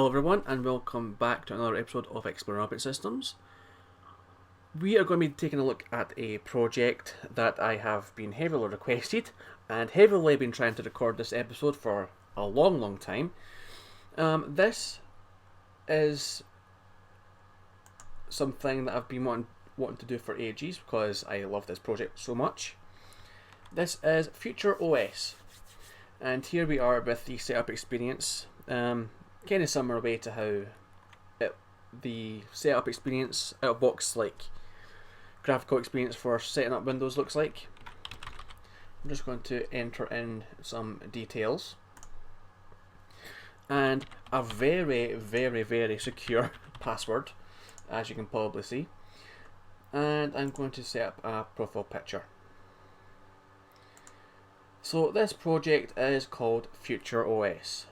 Hello everyone and welcome back to another episode of Exploring Operating Systems. We are going to be taking a look at a project that I have been heavily requested and heavily been trying to record this episode for a long time. This is something that I've been wanting to do for ages because I love this project so much. This is FutureOS, and here we are with the setup experience. Kind of similar way to how the setup experience out of box, like graphical experience for setting up Windows, looks like. I'm just going to enter in some details and a very secure password, as you can probably see, and I'm going to set up a profile picture. So this project is called FutureOS.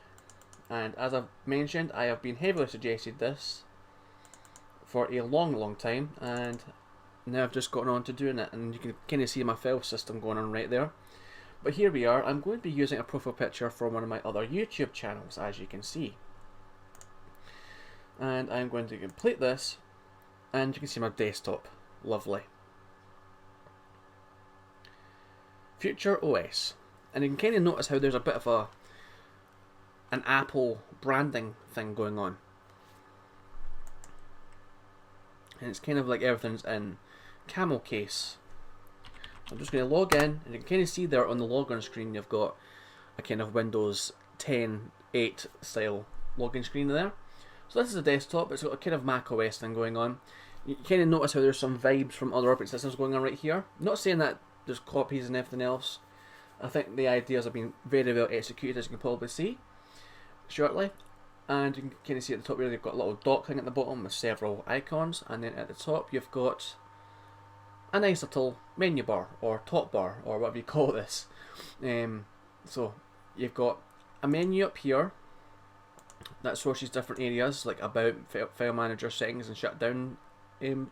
And as I've mentioned, I have been heavily suggested this for a long time, and now I've just gotten on to doing it, and you can kind of see my file system going on right there. But here we are. I'm going to be using a profile picture from one of my other YouTube channels, as you can see. And I'm going to complete this, and you can see my desktop. Lovely. FutureOS. And you can kind of notice how there's a bit of an Apple branding thing going on, and it's kind of like everything's in camel case. So I'm just going to log in, and you can kind of see there on the login screen you've got a kind of Windows 10 8 style login screen there. So this is a desktop. It's got a kind of Mac OS thing going on. You kind of notice how there's some vibes from other operating systems going on right here. Not saying that there's copies and everything else. I think the ideas have been very well executed, as you can probably see shortly. And you can kind of see at the top here they've got a little dock thing at the bottom with several icons, and then at the top you've got a nice little menu bar or top bar or whatever you call this. So you've got a menu up here that sources different areas like about, file manager, settings and shutdown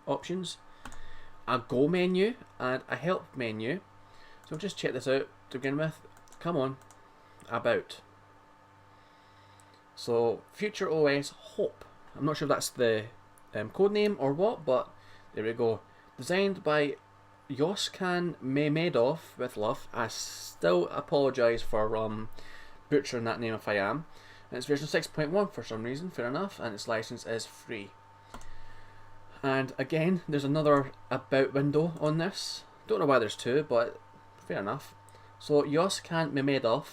options, a go menu and a help menu. So just check this out to begin with. Come on, about. So FutureOS Hope. I'm not sure if that's the code name or what, but there we go. Designed by Yoskan Mehmedov with love. I still apologise for butchering that name if I am. And it's version 6.1 for some reason, fair enough, and its license is free. And again, there's another about window on this. Don't know why there's two, but fair enough. So Yoskan Mehmedov.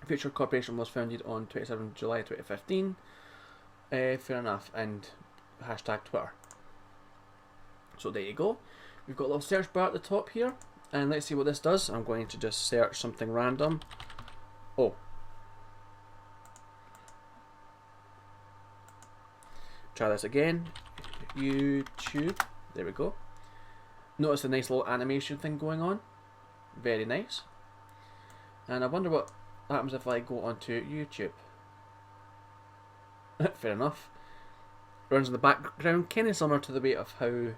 Future Corporation was founded on 27 July 2015. Fair enough, and hashtag Twitter. So there you go. We've got a little search bar at the top here, and let's see what this does. I'm going to just search something random. Oh. Try this again. YouTube. There we go. Notice the nice little animation thing going on. Very nice. And I wonder what happens if I go onto YouTube. Fair enough. Runs in the background, kind of similar to the way of how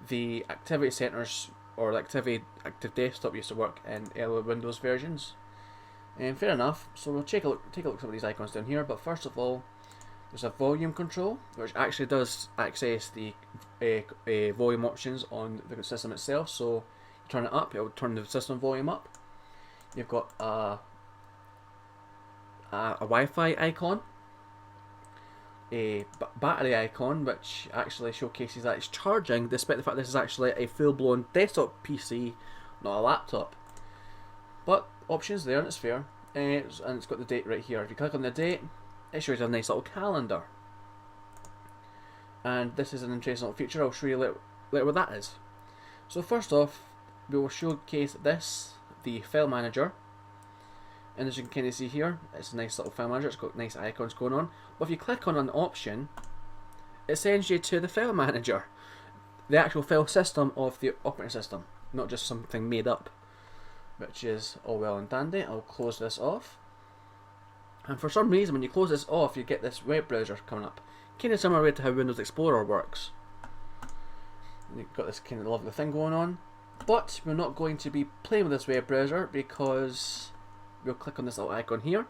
the activity centers or the active desktop used to work in early Windows versions. And fair enough. So we'll take a look at some of these icons down here. But first of all, there's a volume control, which actually does access the volume options on the system itself. So you turn it up, it will turn the system volume up. You've got a Wi-Fi icon, a battery icon, which actually showcases that it's charging, despite the fact this is actually a full-blown desktop PC, not a laptop. But options there, and it's fair. And it's got the date right here. If you click on the date, it shows you a nice little calendar. And this is an interesting little feature. I'll show you later what that is. So first off, we will showcase this, the file manager. And as you can kind of see here, it's a nice little file manager. It's got nice icons going on. But if you click on an option, it sends you to the file manager, the actual file system of the operating system, not just something made up, which is all well and dandy. I'll close this off. And for some reason, when you close this off, you get this web browser coming up, kind of similar way to how Windows Explorer works. And you've got this kind of lovely thing going on. But we're not going to be playing with this web browser because we'll click on this little icon here.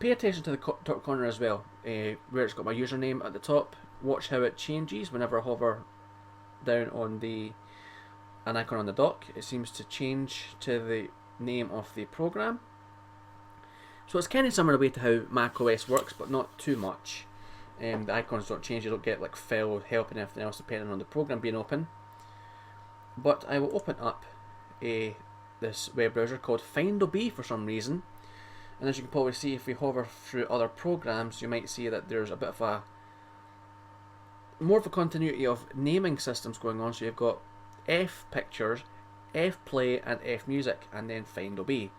pay attention to the top corner as well, where it's got my username at the top. Watch how it changes whenever I hover down on an icon on the dock. It seems to change to the name of the program. So it's kind of similar way to how macOS works, but not too much. The icons don't change, you don't get like file, help and everything else depending on the program being open. But I will open up this web browser called FindOB for some reason. And as you can probably see, if we hover through other programs, you might see that there's a bit of more of a continuity of naming systems going on. So you've got F Pictures, F Play and F Music, and then FindOB.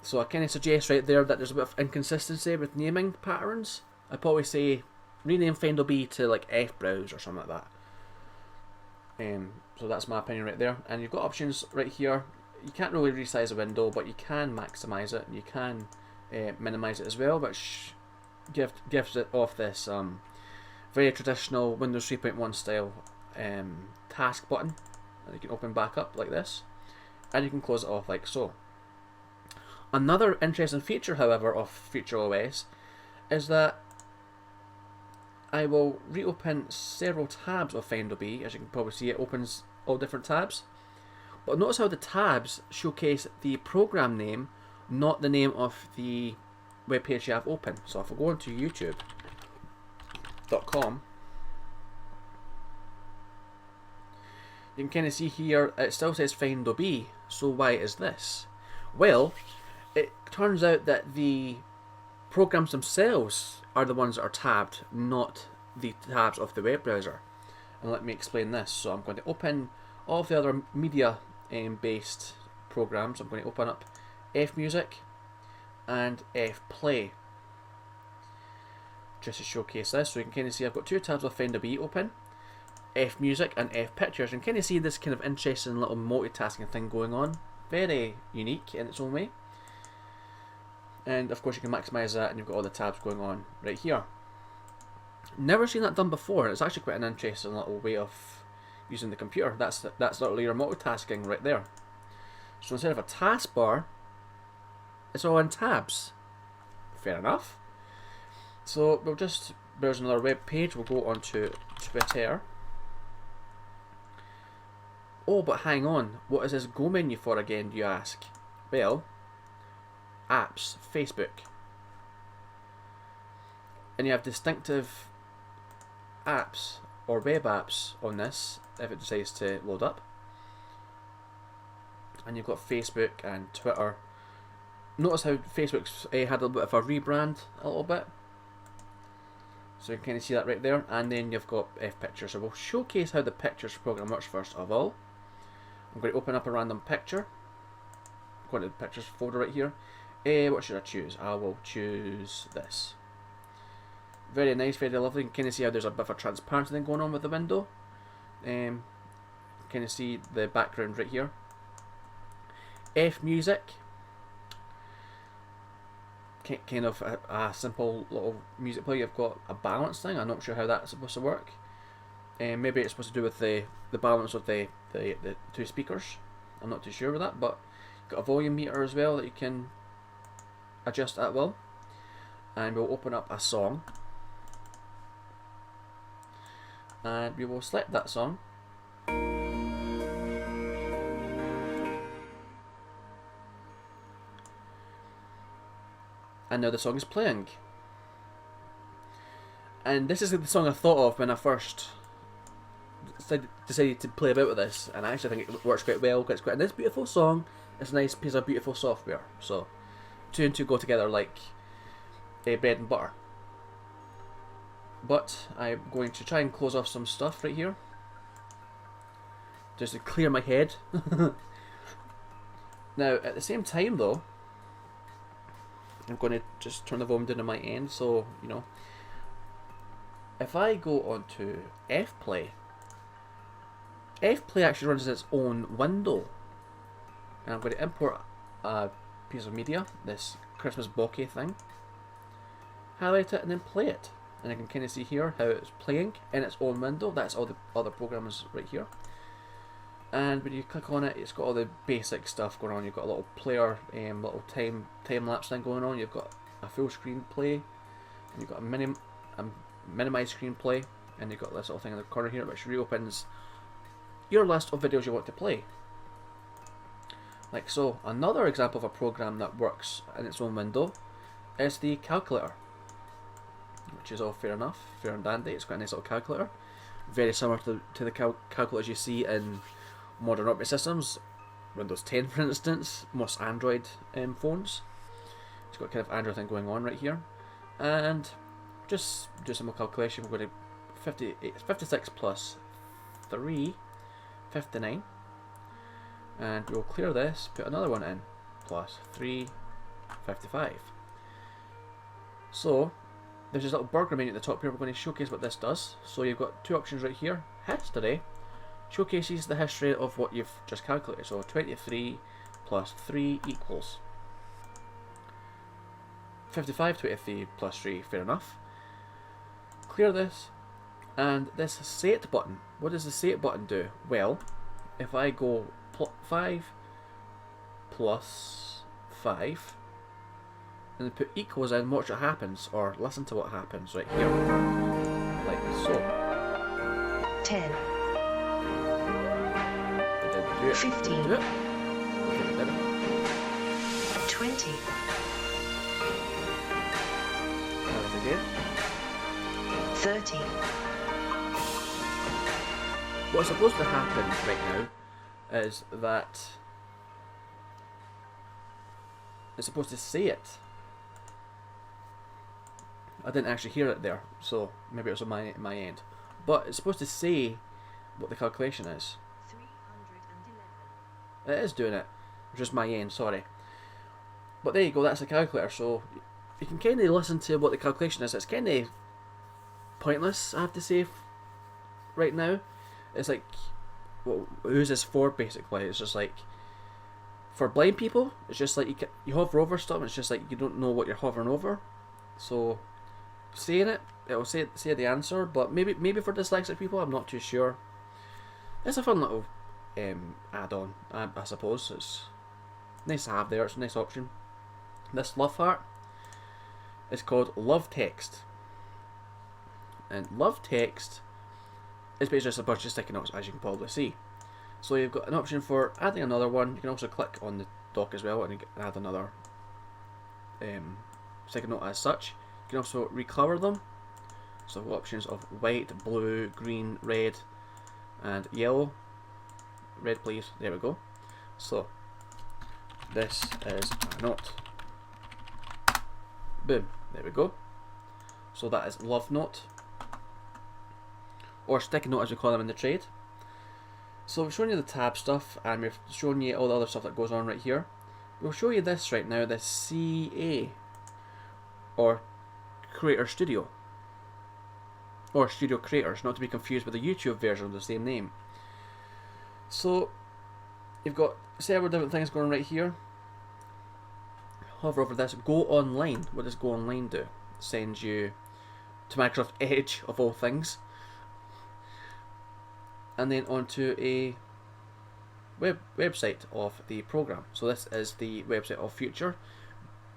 So I kind of suggest right there that there's a bit of inconsistency with naming patterns. I'd probably say rename FindOB to like F Browse or something like that. So that's my opinion right there. And you've got options right here. You can't really resize a window, but you can maximize it and you can minimize it as well, which gives it off this very traditional Windows 3.1 style task button that you can open back up like this, and you can close it off like so. Another interesting feature, however, of FutureOS is that I will reopen several tabs of FindOB. As you can probably see, it opens all different tabs. But notice how the tabs showcase the program name, not the name of the web page you have open. So if I go into youtube.com, you can kind of see here it still says FindOB. So why is this? Well, it turns out that the programs themselves are the ones that are tabbed, not the tabs of the web browser. And let me explain this. So I'm going to open all of the other media based programs. I'm going to open up F Music and F Play just to showcase this. So you can kind of see I've got two tabs of FindOB open, F Music and F Pictures. You can kind of see this kind of interesting little multitasking thing going on. Very unique in its own way. And of course you can maximize that and you've got all the tabs going on right here. Never seen that done before. It's actually quite an interesting little way of using the computer. That's literally your multitasking right there. So instead of a taskbar, it's all in tabs. Fair enough. So we'll just browse another web page. We'll go onto Twitter. Oh, but hang on. What is this Go menu for again, do you ask? Well, apps, Facebook. And you have distinctive apps or web apps on this if it decides to load up. And you've got Facebook and Twitter. Notice how Facebook's had a bit of a rebrand a little bit. So you can kind of see that right there. And then you've got F Pictures. So we'll showcase how the Pictures program works first of all. I'm going to open up a random picture. Go into the Pictures folder right here. What should I choose? I will choose this. Very nice, very lovely. You can kind of see how there's a bit of a transparency thing going on with the window. Kind of see the background right here. F Music. Kind of a simple little music player. You've got a balance thing. I'm not sure how that's supposed to work. Maybe it's supposed to do with the balance of the two speakers. I'm not too sure with that, but you've got a volume meter as well that you can adjust at will. And we'll open up a song. And we will select that song. And now the song is playing. And this is the song I thought of when I first decided to play about with this, and I actually think it works quite well. It's quite a nice, beautiful song. It's a nice piece of beautiful software. So two and two go together like bread and butter. But I'm going to try and close off some stuff right here, just to clear my head. Now at the same time though, I'm going to just turn the volume down on my end, so you know, if I go on to F-Play, F-Play actually runs its own window. And I'm going to import a piece of media, this Christmas bokeh thing, highlight it and then play it. And I can kind of see here how it's playing in its own window. That's all the other programs right here. And when you click on it, it's got all the basic stuff going on. You've got a little player, little time lapse thing going on. You've got a full screen play, and you've got a minimize screen play, and you've got this little thing in the corner here which reopens your list of videos you want to play. Like so. Another example of a program that works in its own window is the calculator, which is all fair enough, fair and dandy. It's quite a nice little calculator, very similar to the calculators you see in modern operating systems, Windows 10 for instance, most Android phones. It's got kind of Android thing going on right here, and just do some more calculation. We're going to 56 plus 3, 59, and we'll clear this, put another one in, plus 3, 55. So there's this little burger menu at the top here. We're going to showcase what this does. So you've got two options right here. History showcases the history of what you've just calculated. So 23 plus 3 equals 55. 23 plus 3, fair enough. Clear this, and this set button. What does the set button do? Well, if I go 5 plus 5 and put equals in, watch what happens, or listen to what happens right here, like so. 10. I didn't do it. 15. Did it? Okay, I did it. 20. Try it again. 30. What's supposed to happen right now is that it's supposed to say it. I didn't actually hear it there, so maybe it was on my end. But it's supposed to say what the calculation is. 311. It is doing it. It's just my end, sorry. But there you go, that's the calculator. So you can kind of listen to what the calculation is. It's kind of pointless, I have to say, right now. It's like, well, who's this for, basically? It's just like, for blind people, it's just like you hover over stuff, and it's just like you don't know what you're hovering over. So saying it, it'll say the answer, but maybe for dyslexic people, I'm not too sure. It's a fun little add-on, I suppose. It's nice to have there. It's a nice option. This love heart is called Love Text, and Love Text is basically just a bunch of sticky notes, as you can probably see. So you've got an option for adding another one. You can also click on the dock as well and you can add another sticky note as such. You can also recolour them. So options of white, blue, green, red, and yellow. Red, please. There we go. So this is a note. Boom. There we go. So that is love note, or sticky note as we call them in the trade. So we've shown you the tab stuff, and we've shown you all the other stuff that goes on right here. We'll show you this right now, the CA, or Creator Studio, or Studio Creators, not to be confused with the YouTube version of the same name. So you've got several different things going on right here. Hover over this, Go Online. What does Go Online do? It sends you to Microsoft Edge, of all things, and then onto a website of the program. So this is the website of Future,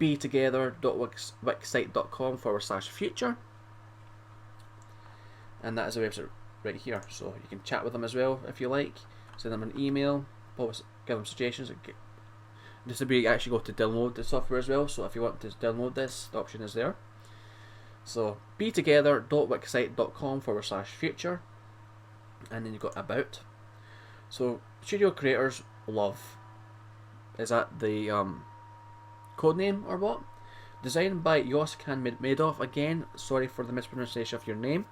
betogether.wixsite.com/future, and that is a website right here. So you can chat with them as well if you like, send them an email, always give them suggestions. This will be actually go to download the software as well, so if you want to download this, the option is there. So betogether.wixsite.com/future, and then you've got about. So Studio Creators Love, is that the code name or what? Designed by Yoskan Medov. Again, sorry for the mispronunciation of your name.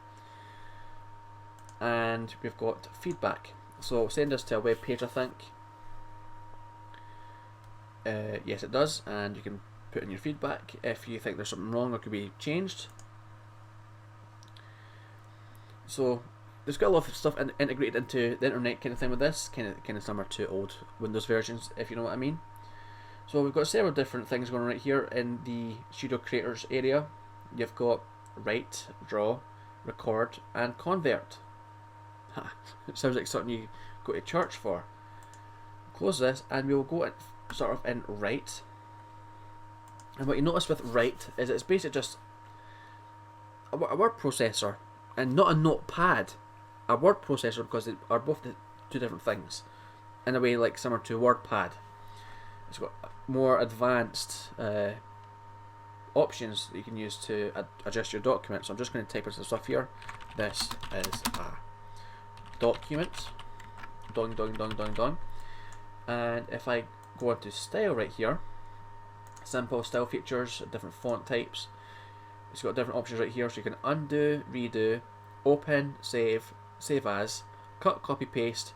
And we've got feedback. So send us to a web page, I think. Yes, it does, and you can put in your feedback if you think there's something wrong or could be changed. So there's got a lot of stuff integrated into the internet kind of thing with this, kind of similar to old Windows versions, if you know what I mean. So we've got several different things going on right here in the Studio Creators area. You've got write, draw, record, and convert. It sounds like something you go to church for. Close this, and we'll go in, sort of in write. And what you notice with write is it's basically just a word processor, and not a notepad. A word processor, because they are both two different things. In a way, like similar to WordPad. It's got more advanced options that you can use to adjust your document. So I'm just going to type in some stuff here. This is a document. Dong, dong, dong, dong, dong. And if I go into style right here, simple style features, different font types. It's got different options right here, so you can undo, redo, open, save, save as, cut, copy, paste,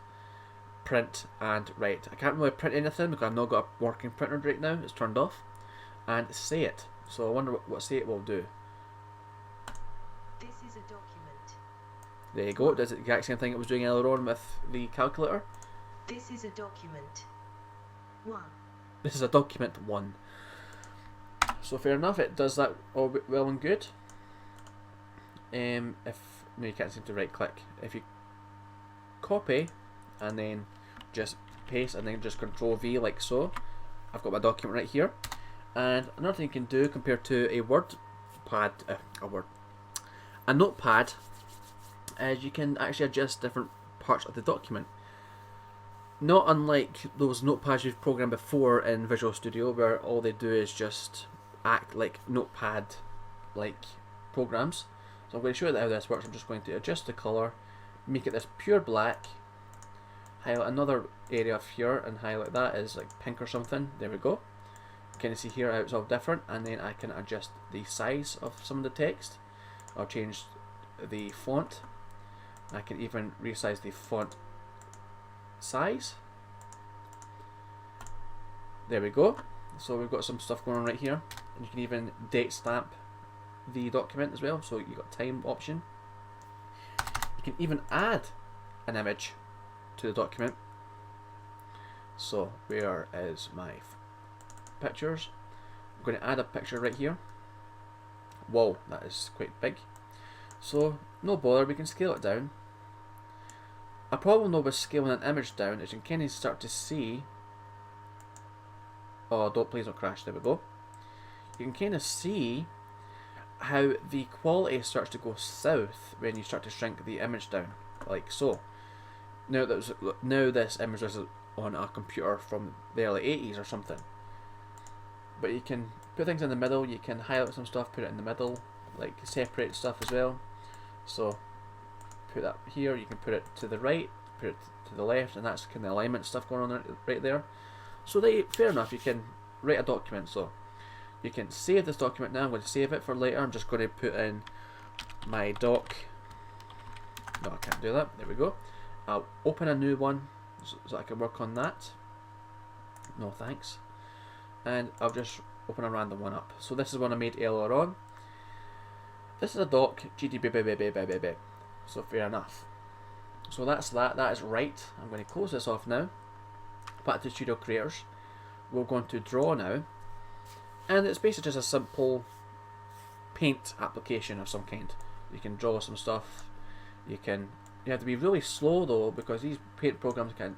print, and write. I can't really print anything because I've not got a working printer right now, it's turned off. And say it. So I wonder what say it will do. This is a document. There you go, it does the exact same thing it was doing earlier on with the calculator. This is a document. 1. This is a document 1. So fair enough, it does that all well and good. No, you can't seem to right click. If you copy and then just paste and then just Control V like so, I've got my document right here. And another thing you can do compared to a notepad, is you can actually adjust different parts of the document. Not unlike those notepads you've programmed before in Visual Studio, where all they do is just act like notepad like programs. So I'm going to show you how this works. I'm just going to adjust the colour, make it this pure black, highlight another area of here and highlight that as like pink or something. There we go. Can you see here how it's all different, and then I can adjust the size of some of the text. I'll change the font. I can even resize the font size. There we go. So we've got some stuff going on right here, and you can even date stamp the document as well, so you've got time option. You can even add an image to the document. So where is my pictures? I'm going to add a picture right here. Whoa, that is quite big. So no bother, we can scale it down. A problem though with scaling an image down is you can kind of start to see. Oh, please don't crash. There we go. You can kind of see how the quality starts to go south when you start to shrink the image down, like so. Now this image is on a computer from the early 80s or something. But you can put things in the middle. You can highlight some stuff, put it in the middle, like separate stuff as well. So put that here. You can put it to the right, put it to the left, and that's kind of alignment stuff going on right there. So fair enough, you can write a document. So you can save this document now. I'm going to save it for later. I'm just going to put in my doc. No, I can't do that. There we go. I'll open a new one so I can work on that. No thanks. And I'll just open a random one up. So this is one I made earlier on. This is a doc, GDB. So fair enough. So that's that. That is right. I'm going to close this off now. Back to Studio Creators. We're going to draw now, and it's basically just a simple paint application of some kind. You can draw some stuff. You have to be really slow though, because these paint programs can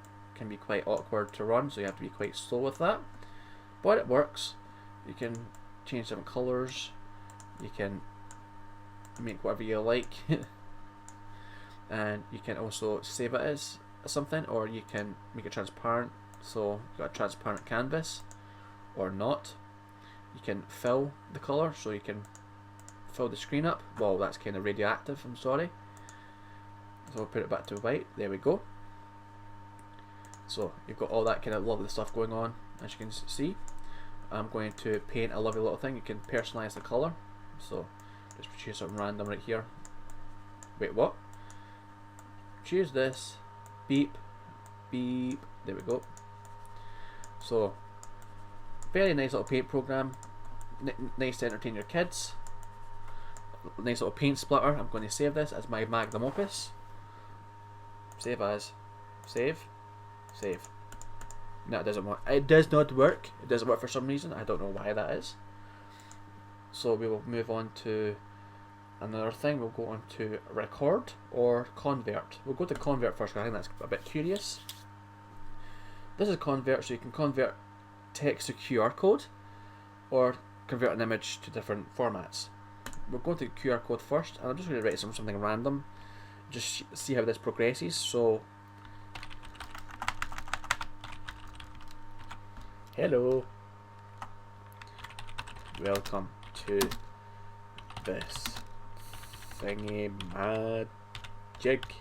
be quite awkward to run, so you have to be quite slow with that. But it works. You can change different colours. You can make whatever you like. And you can also save it as something, or you can make it transparent. So you've got a transparent canvas, or not. You can fill the colour, so you can fill the screen up. Well, that's kind of radioactive, I'm sorry. So we'll put it back to white. There we go. So you've got all that kind of lovely stuff going on, as you can see. I'm going to paint a lovely little thing. You can personalise the colour. So just choose something random right here. Wait, what? Choose this. Beep. Beep. There we go. So very nice little paint program. Nice to entertain your kids. Nice little paint splitter. I'm going to save this as my magnum opus. Save as. Save. Save. No, it doesn't work. It does not work. It doesn't work for some reason. I don't know why that is. So we will move on to another thing. We'll go on to record or convert. We'll go to convert first, because I think that's a bit curious. This is convert, so you can convert text to QR code, or convert an image to different formats. We'll go to QR code first, and I'm just going to write something random, just see how this progresses. So, hello, welcome to this thingy magic.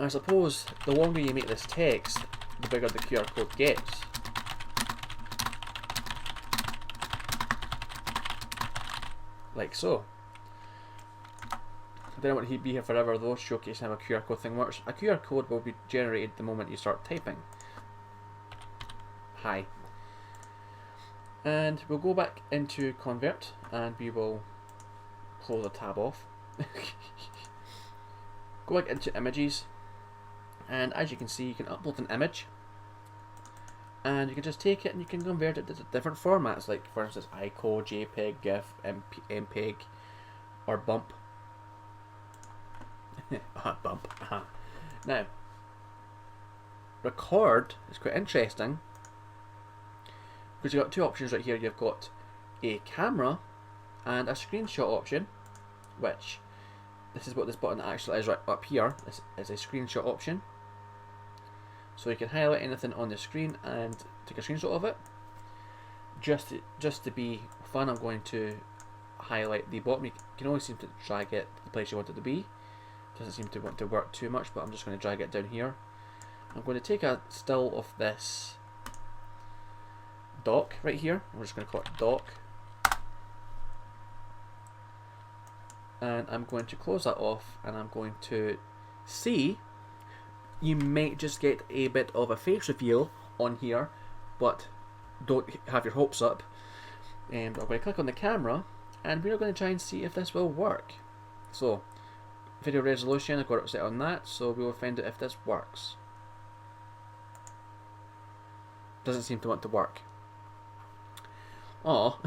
I suppose the longer you make this text, the bigger the QR code gets. Like so. I don't want to be here forever though, showcasing how a QR code thing works. A QR code will be generated the moment you start typing. Hi. And we'll go back into Convert and we will close the tab off. Go back into Images, and as you can see, you can upload an image and you can just take it and you can convert it to different formats, like for instance ICO, JPEG, GIF, MPEG, or BUMP. BUMP. Now, record is quite interesting because you've got two options right here. You've got a camera and a screenshot option, which this is what this button actually is right up here. This is a screenshot option. So you can highlight anything on the screen and take a screenshot of it. Just to be fun, I'm going to highlight the bottom. You can only seem to drag it to the place you want it to be. Doesn't seem to want to work too much, but I'm just going to drag it down here. I'm going to take a still of this dock right here. We're just going to call it dock. And I'm going to close that off, and I'm going to see, you might just get a bit of a face reveal on here, but don't have your hopes up. And I'm going to click on the camera, and we're going to try and see if this will work. So, video resolution, I've got it set on that, so we will find out if this works. Doesn't seem to want to work. Oh.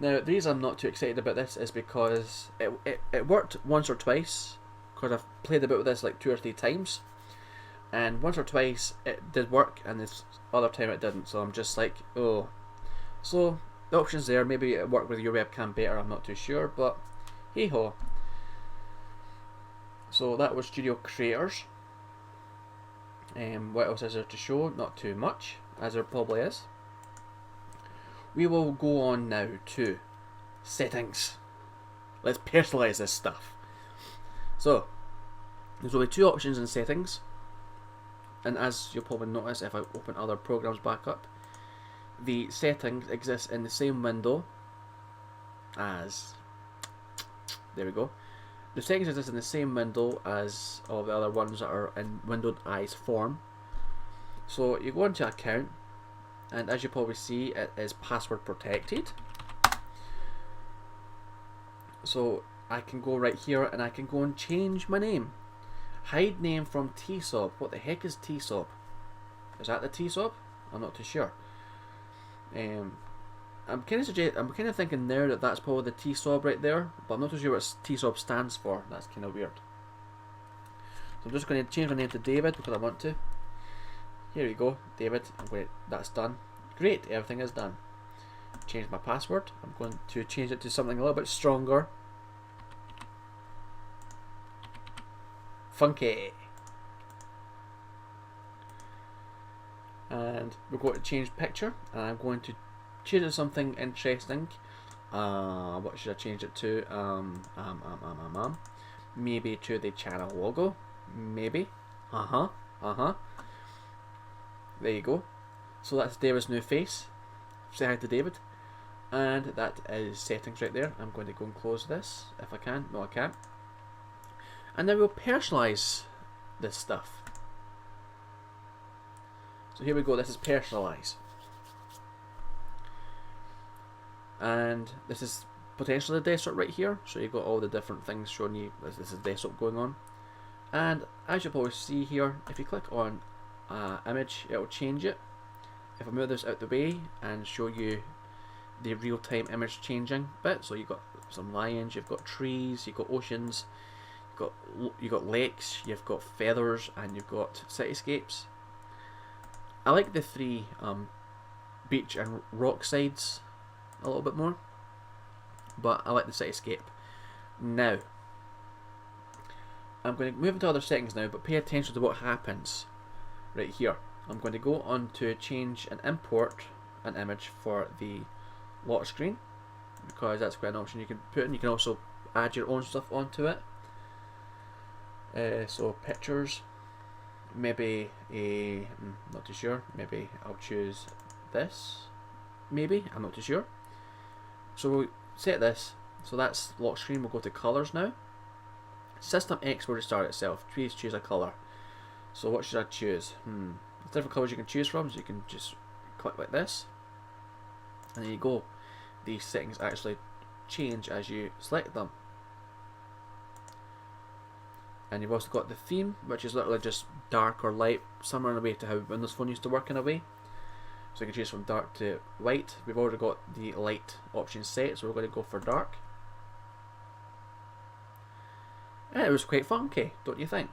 Now, the reason I'm not too excited about this is because it worked once or twice, because I've played about with this like 2 or 3 times, and once or twice it did work, and this other time it didn't, so I'm just like, oh. So, the option's there. Maybe it worked with your webcam better, I'm not too sure, but hey ho. So that was Studio Creators. What else is there to show? Not too much, as there probably is. We will go on now to settings. Let's personalize this stuff. So, there's only 2 options in settings, and as you'll probably notice if I open other programs back up, the settings exist in the same window as, there we go, the settings exist in the same window as all the other ones that are in windowed form. So you go into account, and as you probably see, it is password protected. So I can go right here and I can go and change my name. Hide name from TSOB. What the heck is TSOB? Is that the TSOB? I'm not too sure. I'm kind of thinking there that that's probably the TSOB right there, but I'm not too sure what TSOB stands for. That's kind of weird. So I'm just going to change my name to David because I want to. Here we go, David. That's done. Great, everything is done. Change my password. I'm going to change it to something a little bit stronger. Funky. And we're going to change picture, and I'm going to change it to something interesting. What should I change it to? Maybe to the channel logo. Maybe. There you go. So that's David's new face. Say hi to David. And that is settings right there. I'm going to go and close this if I can. No, I can't. And then we'll personalize this stuff. So here we go. This is personalize. And this is potentially the desktop right here. So you've got all the different things showing you this is desktop going on. And as you'll probably see here, if you click on image, it will change it. If I move this out the way and show you the real-time image changing bit, so you've got some lions, you've got trees, you've got oceans, you've got lakes, you've got feathers, and you've got cityscapes. I like the 3 beach and rock sides a little bit more, but I like the cityscape. Now, I'm going to move into other settings now, but pay attention to what happens right here. I'm going to go on to change and import an image for the lock screen, because that's quite an option you can put in. You can also add your own stuff onto it. So pictures, maybe not too sure, maybe I'll choose this, maybe, I'm not too sure. So we'll set this, so that's lock screen. We'll go to colors now. System X will restart itself. Please choose a color. So what should I choose? There's different colors you can choose from, so you can just click like this, and there you go. These settings actually change as you select them. And you've also got the theme, which is literally just dark or light, similar in a way to how Windows Phone used to work in a way. So you can choose from dark to white. We've already got the light option set, so we're going to go for dark. And it was quite funky, don't you think?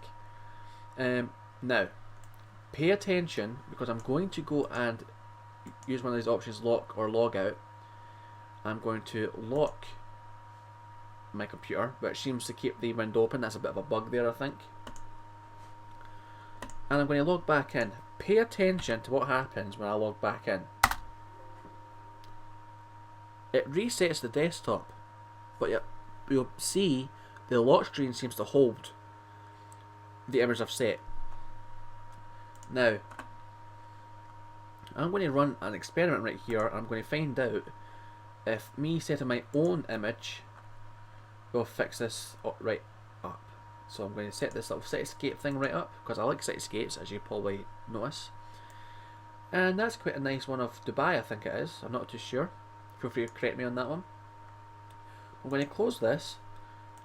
Now, pay attention, because I'm going to go and use one of these options, lock or log out. I'm going to lock my computer, which seems to keep the window open. That's a bit of a bug there, I think. And I'm going to log back in. Pay attention to what happens when I log back in. It resets the desktop, but you'll see the lock screen seems to hold the image I've set. Now, I'm going to run an experiment right here. I'm going to find out if me setting my own image will fix this right up. So I'm going to set this little cityscape thing right up, because I like cityscapes, as you probably notice. And that's quite a nice one of Dubai, I think it is. I'm not too sure. Feel free to correct me on that one. I'm going to close this,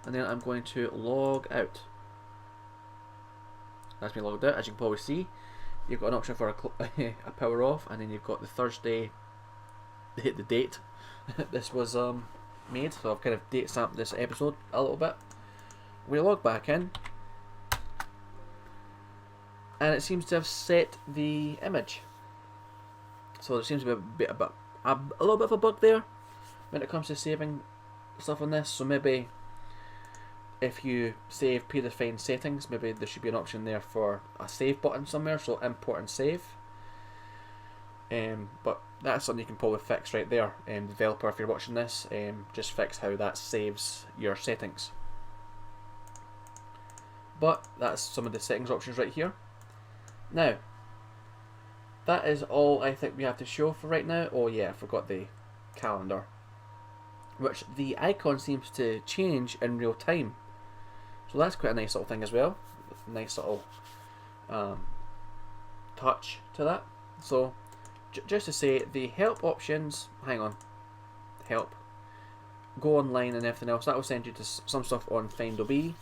and then I'm going to log out. That's me logged out. As you can probably see, you've got an option for a power off, and then you've got the Thursday, the date this was made. So I've kind of date stamped this episode a little bit. We log back in, and it seems to have set the image. So there seems to be a little bit of a bug there when it comes to saving stuff on this. So maybe if you save predefined settings, maybe there should be an option there for a save button somewhere, so import and save. But that's something you can probably fix right there. Developer, if you're watching this, just fix how that saves your settings. But that's some of the settings options right here. Now, that is all I think we have to show for right now. Oh yeah, I forgot the calendar, which the icon seems to change in real time. So that's quite a nice little thing as well. Nice little touch to that. So just to say, the help options, hang on, help, go online and everything else, that will send you to some stuff on FindOB,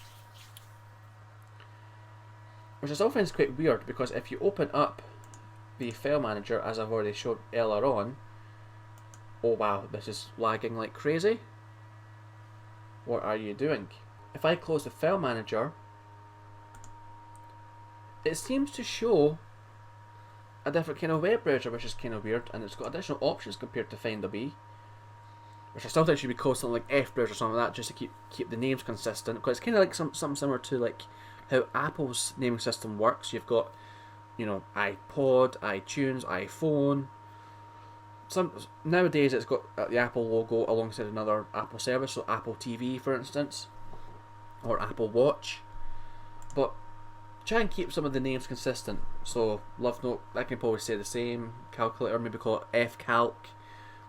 which I still find is quite weird, because if you open up the file manager, as I've already showed earlier on, oh wow, this is lagging like crazy. What are you doing? If I close the file manager, it seems to show a different kind of web browser, which is kind of weird, and it's got additional options compared to FindOB, which I still think should be called something like F browser or something like that, just to keep the names consistent, because it's kind of like something similar to like how Apple's naming system works. You've got, you know, iPod, iTunes, iPhone. Nowadays it's got the Apple logo alongside another Apple service, so Apple TV for instance, or Apple Watch. But try and keep some of the names consistent. So LoveNote, I can probably say the same. Calculator, maybe call it FCalc.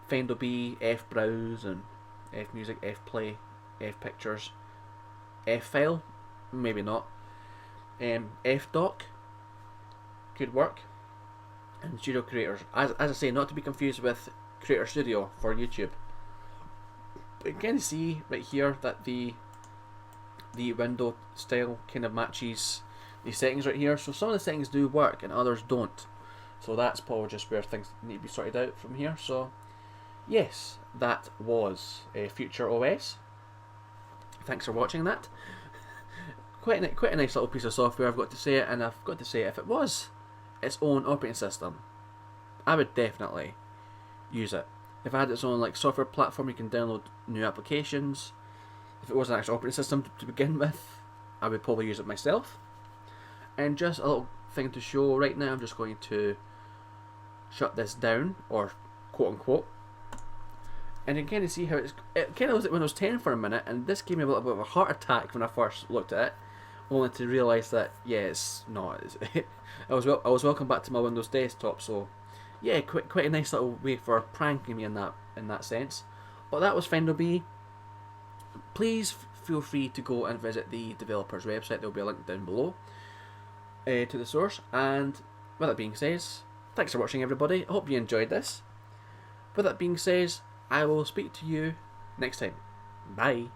FindOB, FBrowse, and FMusic, FPlay, FPictures, FFile, maybe not. FDoc could work. And Studio Creators, as I say, not to be confused with Creator Studio for YouTube. But you can see right here that the window style kind of matches the settings right here. So some of the settings do work and others don't. So that's probably just where things need to be sorted out from here. So yes, that was FutureOS. Thanks for watching that. Quite a nice little piece of software, I've got to say it, and I've got to say, if it was its own operating system, I would definitely use it. If it had its own like software platform, you can download new applications. If it was an actual operating system to begin with, I would probably use it myself. And just a little thing to show right now, I'm just going to shut this down, or quote unquote. And you can kind of see how it kind of was like Windows 10 for a minute, and this gave me a little bit of a heart attack when I first looked at it, only to realise that, yeah, it's not. I was welcome back to my Windows desktop, so yeah, quite a nice little way for pranking me in that sense. But that was FindoB. Please feel free to go and visit the developer's website. There'll be a link down below to the source. And with that being said, thanks for watching, everybody. I hope you enjoyed this. With that being said, I will speak to you next time. Bye.